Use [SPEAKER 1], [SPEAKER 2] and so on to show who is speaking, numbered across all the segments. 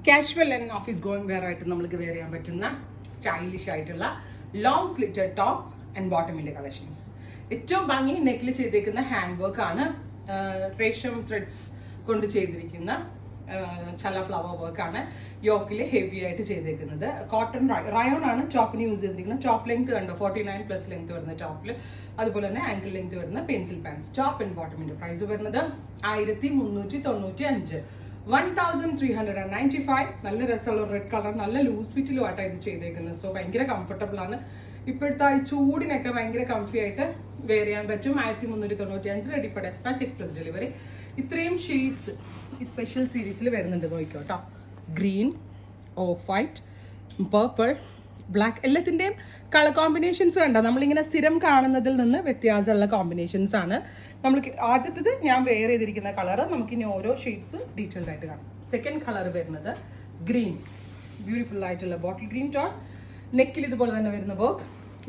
[SPEAKER 1] Casual and office going wear ആയിട്ട് നമുക്ക് wear ചെയ്യാൻ പറ്റുന്ന സ്റ്റൈലിഷ് ആയിട്ടുള്ള ലോങ് സ്ലിറ്റഡ് ടോപ്പ് ആൻഡ് ബോട്ടമിന്റെ കളക്ഷൻസ്. ഏറ്റവും ഭംഗി നെക്കിൽ ചെയ്തേക്കുന്ന ഹാൻഡ് വർക്ക് ആണ്. റേഷ്യം ത്രെഡ്സ് കൊണ്ട് ചെയ്തിരിക്കുന്ന ചല ഫ്ലവർ വർക്ക് ആണ്. യോക്കില് ഹെവി ആയിട്ട് ചെയ്തേക്കുന്നത് കോട്ടൺ റയോൺ ആണ് ടോപ്പിന് യൂസ് ചെയ്തിരിക്കുന്നത്. ടോപ്പ് ലെങ്ത് കണ്ടോ 49+ ലെങ്ത് വരുന്ന ടോപ്പില്, അതുപോലെ തന്നെ ആങ്കിൾ ലെങ്ത് വരുന്ന പെൻസിൽ പാൻസ്. ടോപ്പ് ആൻഡ് ബോട്ടമിന്റെ പ്രൈസ് വരുന്നത് 1395, 1395. നല്ല രസമുള്ള റെഡ് കളർ, നല്ല ലൂസ് ഫിറ്റിലുമായിട്ടാണ് ഇത് ചെയ്തേക്കുന്നത്. സോ ഭയങ്കര കംഫർട്ടബിൾ ആണ്. ഇപ്പോഴത്തെ ഈ ചൂടിനൊക്കെ ഭയങ്കര കംഫി ആയിട്ട് വെയർ ചെയ്യാൻ പറ്റും. 1395 ready for despatch, express delivery. ഇത്രയും ഷെയ്ഡ്സ് ഈ സ്പെഷ്യൽ സീരീസിൽ വരുന്നുണ്ട്, നോക്കിക്കോട്ടോ. Green, off white, purple, black, എല്ലാത്തിൻ്റെയും കളർ കോമ്പിനേഷൻസ് കണ്ടോ. നമ്മളിങ്ങനെ സ്ഥിരം കാണുന്നതിൽ നിന്ന് വ്യത്യാസമുള്ള കോമ്പിനേഷൻസ് ആണ്. നമ്മൾക്ക് ആദ്യത്തേത് ഞാൻ വെയർ ചെയ്തിരിക്കുന്ന കളർ, നമുക്കിനി ഓരോ ഷെയ്ഡ്സ് ഡീറ്റെയിൽഡ് ആയിട്ട് കാണാം. സെക്കൻഡ് കളർ വരുന്നത് ഗ്രീൻ, ബ്യൂട്ടിഫുൾ ആയിട്ടുള്ള ബോട്ടിൽ ഗ്രീൻ ടോൺ. നെക്കിൽ ഇതുപോലെ തന്നെ വരുന്ന വർക്ക്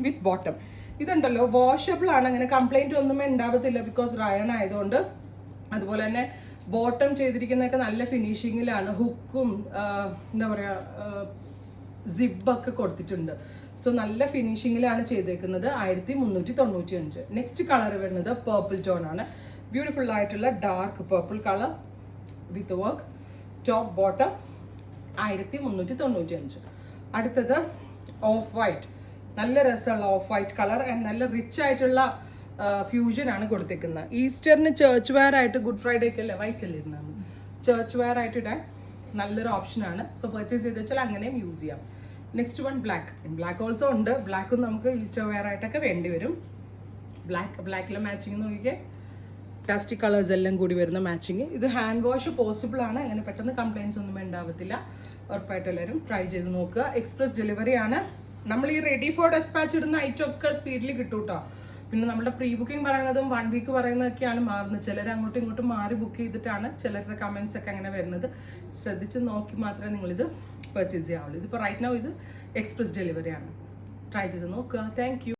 [SPEAKER 1] വിത്ത് ബോട്ടം. ഇതുണ്ടല്ലോ വാഷബിൾ ആണ്, അങ്ങനെ കംപ്ലൈൻറ്റ് ഒന്നും ഉണ്ടാവത്തില്ല ബിക്കോസ് റയൺ ആയതുകൊണ്ട്. അതുപോലെ തന്നെ ബോട്ടം ചെയ്തിരിക്കുന്നതൊക്കെ നല്ല ഫിനിഷിങ്ങിലാണ്. ഹുക്കും എന്താ പറയുക സിബൊക്കെ കൊടുത്തിട്ടുണ്ട്. സോ നല്ല ഫിനിഷിങ്ങിലാണ് ചെയ്തേക്കുന്നത്. 1395. നെക്സ്റ്റ് കളർ വരുന്നത് പേർപ്പിൾ ടോൺ ആണ്. ബ്യൂട്ടിഫുൾ ആയിട്ടുള്ള ഡാർക്ക് പേർപ്പിൾ കളർ വിത്ത് വർക്ക്, ടോപ്പ് ബോട്ടം, 1395. അടുത്തത് ഓഫ് വൈറ്റ്, നല്ല രസമുള്ള ഓഫ് വൈറ്റ് കളർ ആൻഡ് നല്ല റിച്ച് ആയിട്ടുള്ള ഫ്യൂഷൻ ആണ് കൊടുത്തേക്കുന്നത്. ഈസ്റ്ററിന് ചേർച്ച് വെയർ ആയിട്ട്, ഗുഡ് ഫ്രൈഡേ ഒക്കെ അല്ലേ വൈറ്റ് അല്ലേ ഇരുന്നാണ്, ചേർച്ച് വെയർ ആയിട്ട് ഇടാൻ നല്ലൊരു ഓപ്ഷനാണ്. സോ പർച്ചേസ് ചെയ്ത് വെച്ചാൽ അങ്ങനെയും യൂസ് ചെയ്യാം. Next one black. Black also ഉണ്ട്. ബ്ലാക്കും നമുക്ക് ഈസ്റ്റർ വെയർ ആയിട്ടൊക്കെ വേണ്ടി വരും. ബ്ലാക്കിലെ മാച്ചിങ് നോക്കിക്കേ, ഡസ്റ്റി കളേഴ്സ് എല്ലാം കൂടി വരുന്ന മാച്ചിങ്. ഇത് ഹാൻഡ് വാഷ് പോസിബിൾ ആണ്, അങ്ങനെ പെട്ടെന്ന് കംപ്ലൈൻറ്റ്സ് ഒന്നും ഉണ്ടാവത്തില്ല. ഉറപ്പായിട്ട് എല്ലാവരും ട്രൈ ചെയ്ത് നോക്കുക. എക്സ്പ്രസ് ഡെലിവറി ആണ്. നമ്മൾ ഈ റെഡി ഫോർ ഡെസ്പാച്ച് ഇടുന്ന ഐറ്റം ഒക്കെ സ്പീഡിൽ കിട്ടും കേട്ടോ. പിന്നെ നമ്മുടെ പ്രീ ബുക്കിംഗ് പറയുന്നതും 1 വീക്ക് പറയുന്നതൊക്കെയാണ് മാറുന്നത്. ചിലർ അങ്ങോട്ടും ഇങ്ങോട്ടും മാറി ബുക്ക് ചെയ്തിട്ടാണ് ചിലരുടെ കമൻസ് ഒക്കെ അങ്ങനെ വരുന്നത്. ശ്രദ്ധിച്ച് നോക്കി മാത്രമേ നിങ്ങളിത് പർച്ചേസ് ചെയ്യാവുള്ളൂ. ഇതിപ്പോൾ റൈറ്റ് നൗ ഇത് എക്സ്പ്രസ് ഡെലിവറി ആണ്. ട്രൈ ചെയ്ത് നോക്കുക. Thank you.